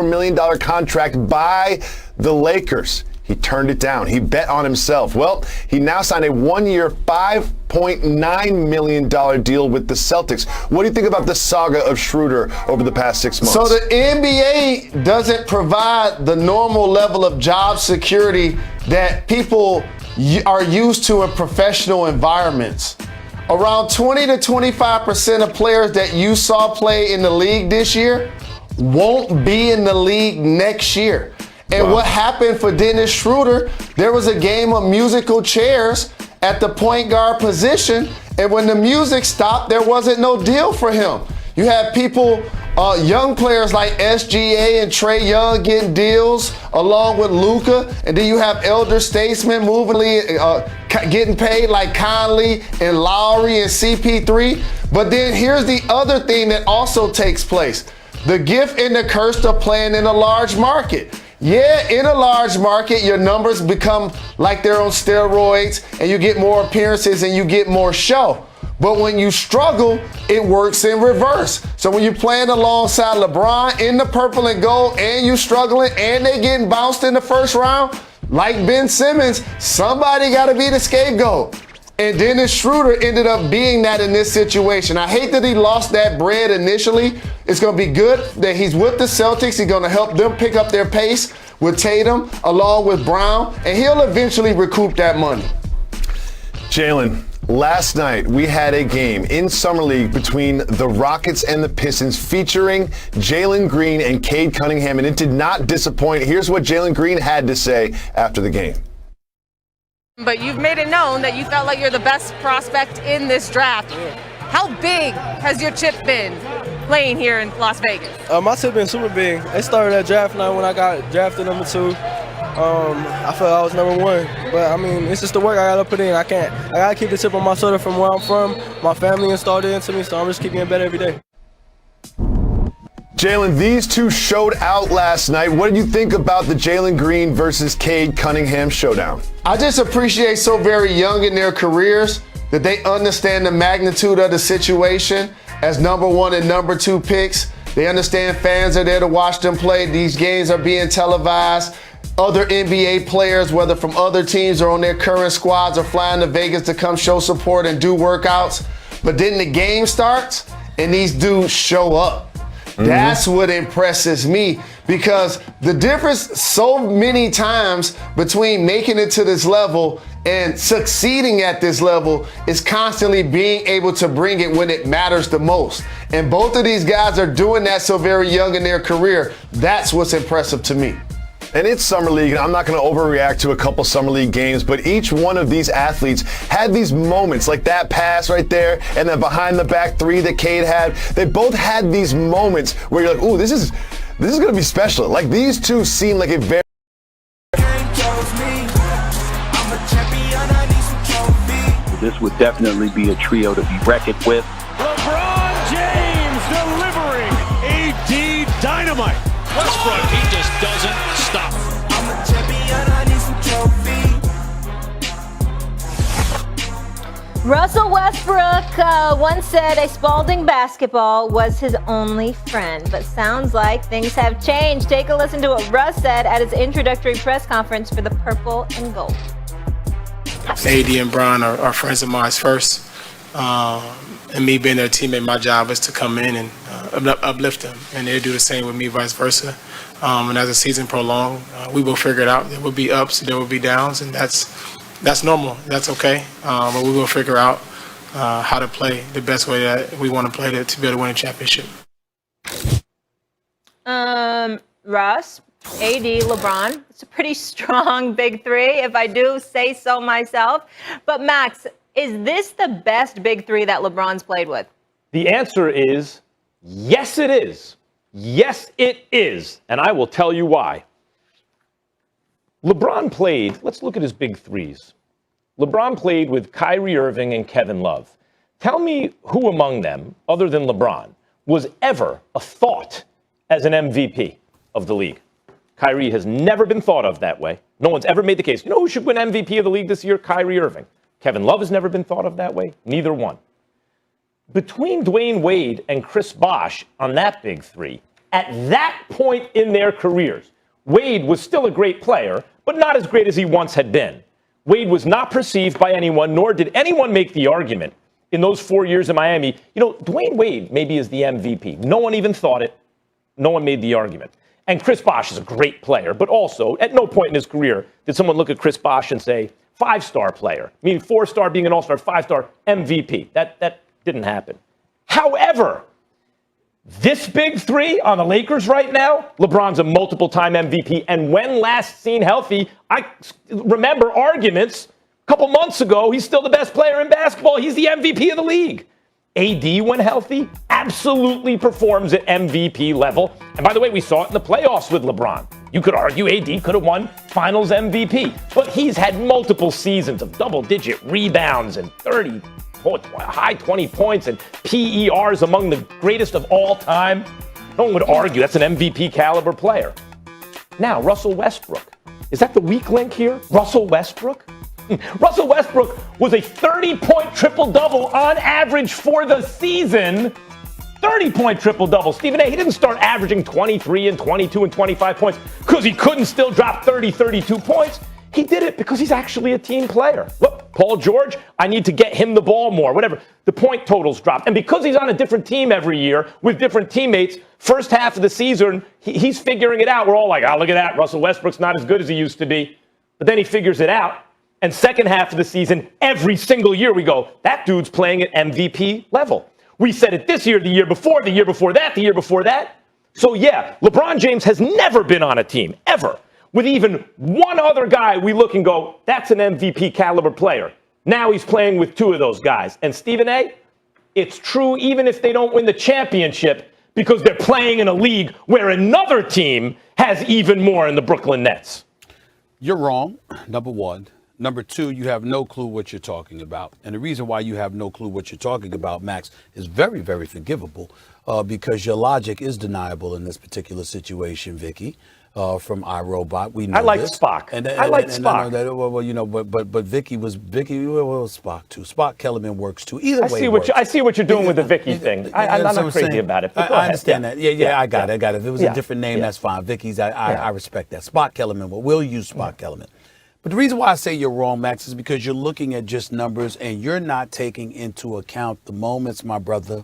million contract by the Lakers. He turned it down. He bet on himself. Well, he now signed a one-year, $5.9 million deal with the Celtics. What do you think about the saga of Schroder over the past 6 months? So the NBA doesn't provide the normal level of job security that people are used to in professional environments. Around 20 to 25% of players that you saw play in the league this year won't be in the league next year. And what happened for Dennis Schroder, there was a game of musical chairs at the point guard position, and when the music stopped, there wasn't no deal for him. You had people, young players like SGA and Trae Young getting deals along with Luka, and then you have elder statesmen getting paid like Conley and Lowry and CP3. But then here's the other thing that also takes place. The gift and the curse of playing in a large market. Yeah, in a large market, your numbers become like they're on steroids and you get more appearances and you get more show. But when you struggle, it works in reverse. So when you're playing alongside LeBron in the purple and gold and you struggling and they getting bounced in the first round, like Ben Simmons, somebody got to be the scapegoat. And Dennis Schroder ended up being that in this situation. I hate that he lost that bread initially. It's going to be good that he's with the Celtics. He's going to help them pick up their pace with Tatum along with Brown, and he'll eventually recoup that money. Jalen, last night we had a game in Summer League between the Rockets and the Pistons featuring Jalen Green and Cade Cunningham, and it did not disappoint. Here's what Jalen Green had to say after the game. But you've made it known that you felt like you're the best prospect in this draft. How big has your chip been playing here in Las Vegas? My chip been super big. It started at draft night when I got drafted number 2. I felt I was number 1. But, I mean, it's just the work I got to put in. I got to keep the chip on my shoulder from where I'm from. My family installed it into me, so I'm just keeping it better every day. Jalen, these two showed out last night. What did you think about the Jalen Green versus Cade Cunningham showdown? I just appreciate so very young in their careers that they understand the magnitude of the situation as number 1 and number 2 picks. They understand fans are there to watch them play. These games are being televised. Other NBA players, whether from other teams or on their current squads, are flying to Vegas to come show support and do workouts. But then the game starts and these dudes show up. That's what impresses me, because the difference so many times between making it to this level and succeeding at this level is constantly being able to bring it when it matters the most. And both of these guys are doing that so very young in their career. That's what's impressive to me. And it's Summer League, and I'm not going to overreact to a couple Summer League games, but each one of these athletes had these moments, like that pass right there, and then behind the back 3 that Cade had. They both had these moments where you're like, ooh, this is going to be special. Like, these two seem like a very... This would definitely be a trio to be reckoned with. LeBron James delivering AD dynamite. Westbrook, he just doesn't stop. I'm a champion, I need some trophy. Russell Westbrook once said a Spalding basketball was his only friend, but sounds like things have changed. Take a listen to what Russ said at his introductory press conference for the Purple and Gold. AD and Bron are friends of mine first. And me being their teammate, my job is to come in and uplift them, and they do the same with me, vice versa. And as the season prolongs, we will figure it out. There will be ups, there will be downs, and that's normal. That's okay. But we will figure out how to play the best way that we want to play to be able to win a championship. Russ, AD, LeBron. It's a pretty strong big 3, if I do say so myself. But Max, is this the best big 3 that LeBron's played with? The answer is yes, it is. Yes, it is. And I will tell you why. LeBron played, let's look at his big 3s. LeBron played with Kyrie Irving and Kevin Love. Tell me who among them, other than LeBron, was ever a thought as an MVP of the league. Kyrie has never been thought of that way. No one's ever made the case. You know who should win MVP of the league this year? Kyrie Irving. Kevin Love has never been thought of that way. Neither one. Between Dwayne Wade and Chris Bosh on that big 3, at that point in their careers, Wade was still a great player, but not as great as he once had been. Wade was not perceived by anyone, nor did anyone make the argument in those 4 years in Miami. Dwayne Wade maybe is the MVP. No one even thought it. No one made the argument. And Chris Bosh is a great player, but also at no point in his career did someone look at Chris Bosh and say, 5-star player, meaning 4-star being an all-star, 5-star MVP. That didn't happen. However, this big three on the Lakers right now, LeBron's a multiple-time MVP, and when last seen healthy, I remember arguments a couple months ago, he's still the best player in basketball. He's the MVP of the league. AD, when healthy, absolutely performs at MVP level. And by the way, we saw it in the playoffs with LeBron. You could argue AD could have won Finals MVP, but he's had multiple seasons of double-digit rebounds and high 20 points and PERs among the greatest of all time. No one would argue that's an MVP caliber player. Now, Russell Westbrook. Is that the weak link here? Russell Westbrook? Russell Westbrook was a 30-point triple-double on average for the season. 30-point triple-double. Stephen A., he didn't start averaging 23 and 22 and 25 points because he couldn't still drop 30, 32 points. He did it because he's actually a team player. Look, Paul George, I need to get him the ball more, whatever. The point totals dropped. And because he's on a different team every year with different teammates, first half of the season, he's figuring it out. We're all like, look at that. Russell Westbrook's not as good as he used to be. But then he figures it out. And second half of the season, every single year we go, that dude's playing at MVP level. We said it this year, the year before, the year before that, the year before that. So yeah, LeBron James has never been on a team, ever, with even one other guy we look and go, that's an MVP caliber player. Now he's playing with two of those guys. And Stephen A., it's true even if they don't win the championship because they're playing in a league where another team has even more in the Brooklyn Nets. You're wrong, number one. Number two, you have no clue what you're talking about. And the reason why you have no clue what you're talking about, Max, is very, very forgivable because your logic is deniable in this particular situation, Vicky, from iRobot. We know I like this. Spock. I like Spock. But Vicky was Spock too. Spock Kellerman works too. Either way, I see what you're doing with the Vicky thing. I'm not crazy about it. But I understand that. Yeah, I got it. If it was a different name, that's fine. Vicky's, I respect that. Spock Kellerman. We'll use Spock Kellerman. But the reason why I say you're wrong, Max, is because you're looking at just numbers and you're not taking into account the moments, my brother.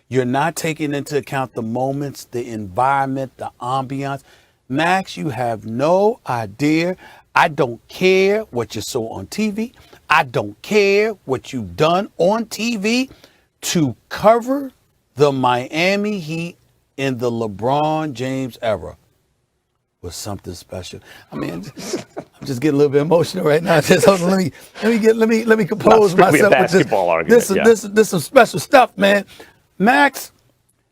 You're not taking into account the moments, the environment, the ambiance. Max, you have no idea. I don't care what you saw on TV. I don't care what you've done on TV to cover the Miami Heat in the LeBron James era. Was something special. I mean, I'm just getting a little bit emotional right now. Just hold on, let me compose myself with this. This is some special stuff, man. Max,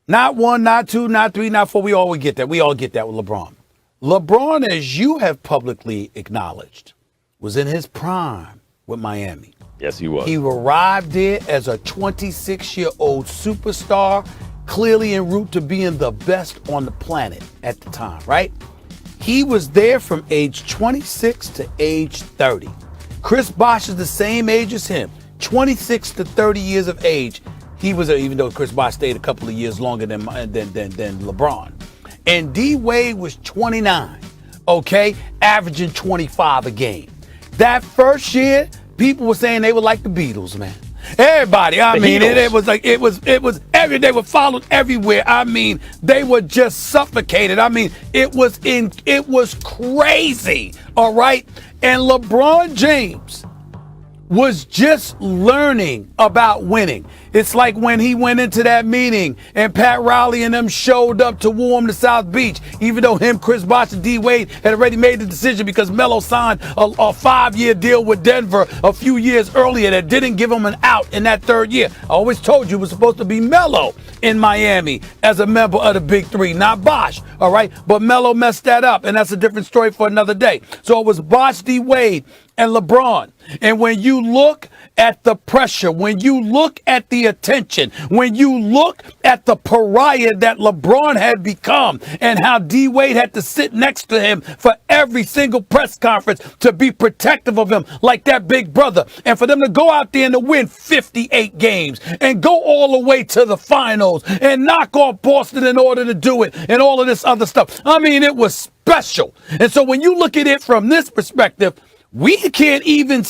not one, not two, not three, not four. We all get that. We all get that with LeBron. LeBron, as you have publicly acknowledged, was in his prime with Miami. Yes, he was. He arrived there as a 26-year-old superstar, clearly en route to being the best on the planet at the time, right? He was there from age 26 to age 30. Chris Bosh is the same age as him, 26 to 30 years of age. He was, even though Chris Bosh stayed a couple of years longer than LeBron. And D Wade was 29, okay, averaging 25 a game. That first year, people were saying they were like the Beatles, man. Everybody, it was they were followed everywhere. I mean, they were just suffocated. I mean, it was crazy. All right. And LeBron James was just learning about winning. It's like when he went into that meeting and Pat Riley and them showed up to woo him to South Beach, even though him, Chris Bosh, and D Wade had already made the decision because Melo signed a 5-year deal with Denver a few years earlier that didn't give him an out in that third year. I always told you it was supposed to be Melo in Miami as a member of the Big Three, not Bosh, all right? But Melo messed that up, and that's a different story for another day. So it was Bosh, D Wade, and LeBron. And when you look at the pressure, when you look at the attention, when you look at the pariah that LeBron had become and how D-Wade had to sit next to him for every single press conference to be protective of him like that big brother, and for them to go out there and to win 58 games and go all the way to the finals and knock off Boston in order to do it and all of this other stuff. I mean, it was special. And so when you look at it from this perspective, we can't even